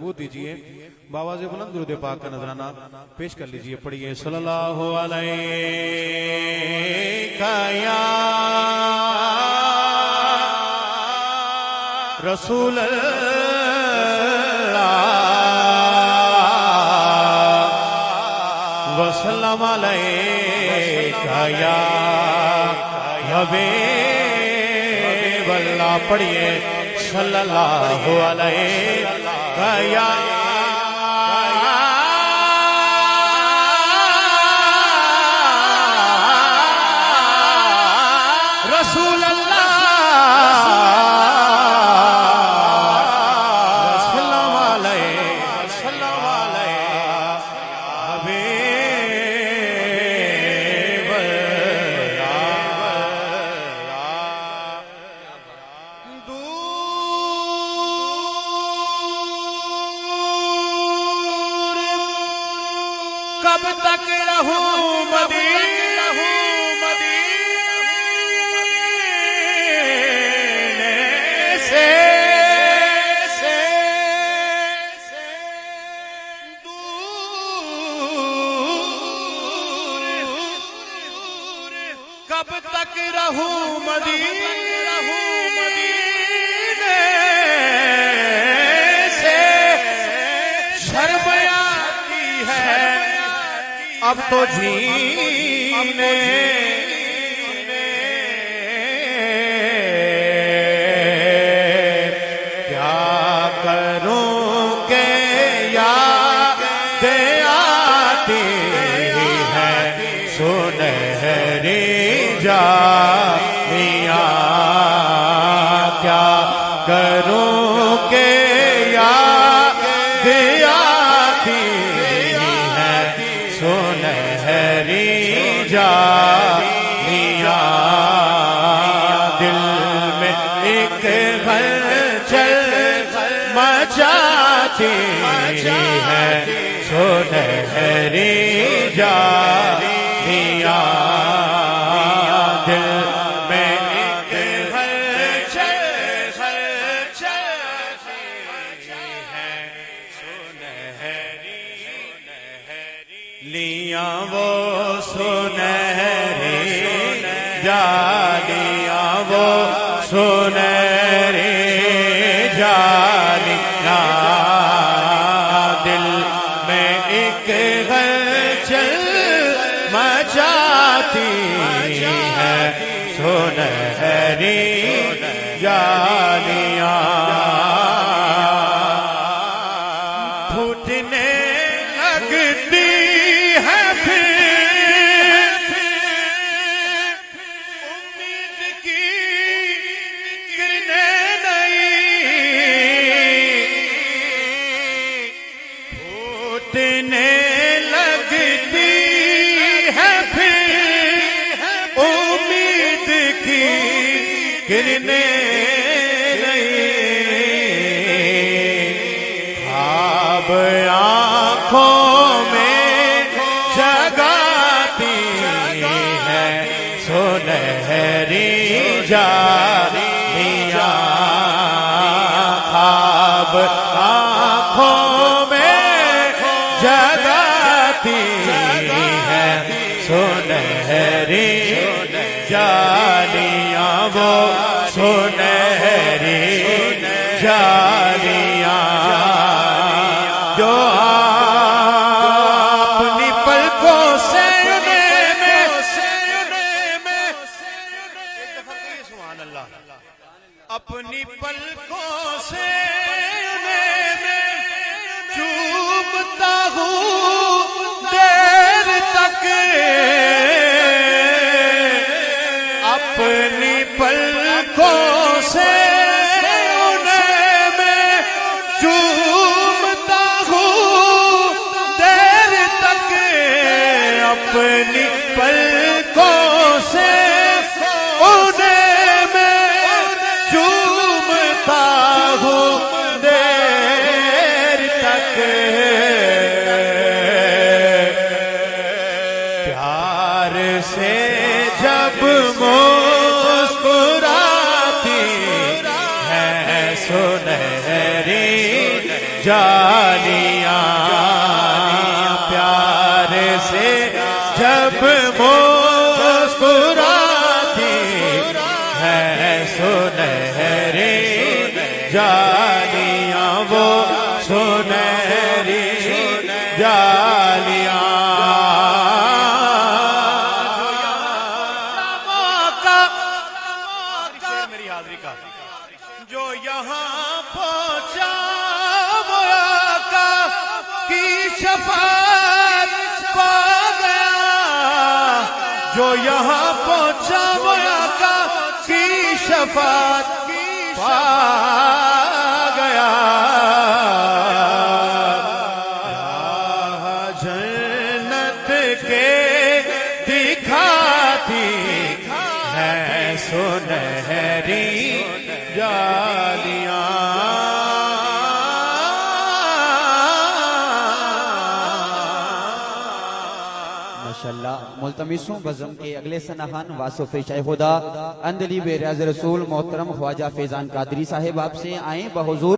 सबूत दीजिए। बाबा से बुलंद दुरूद पाक का नजराना पेश कर लीजिए। पढ़िए सल्लल्लाहु अलैका या रसूल अल्लाह वसल्लम अलैका या हबीब अल्लाह। पढ़िए सल्लल्लाहु अलैका या रसूल अल्लाह वसल्लम अलैका हबीब कब तक रहूं मदीने से दूर, कब तक रहूं मदीने से। शर्म आती है अब तो जीने क्या करूं के याद आती है सुनहरी जानिया। क्या करूं के याद आती है सुनहरी जानिया। दिल में एक हलचल मचाती है सुनहरी जानिया। दिल में एक हलचल है सुनहरी लिया वो सुनहरी जालिया वो सुनहरी जालिया। दिल में एक हलचल मचाती है सुनहरी जालिया। फूटने लगती है फिर उम्मीद की किरणें नहीं। फूटने लगती है फिर उम्मीद की किरणें ख्वाब आँखों में जगाती है सुनहरी जानिया। ख्वाब आँखों में जगाती है सुनहरी जानिया। वो सुनहरी जानिया जो अपनी पलकों से अपनी पलकों से चूमता हूँ देर तक। अपनी पलकों से चूमता हूँ देर तक। अपनी पलकों से उन्हें मैं चूमता हूँ देर तक। प्यार से जब मुस्कुराती है सुनहरी जा जालियां प्यार से जब मुस्कुराती है सुनहरी जालियां वो सुनहरी जालियां मेरी हाजिरी का जो यहाँ पहुंचा वो आका की शफाअत पा गया जो यहाँ पहुंचा वो आका की शफाअत पा गया जन्नत के दिखाती है सुनहरी जालियां माशाअल्लाह। मुल्तमिसों बज़म के अगले सनहान वासुफ़ शाह खुदा अंदली बेराज़ रसूल मोहतरम ख्वाजा फैज़ान कादरी साहिब आपसे आए बहुज़ूर।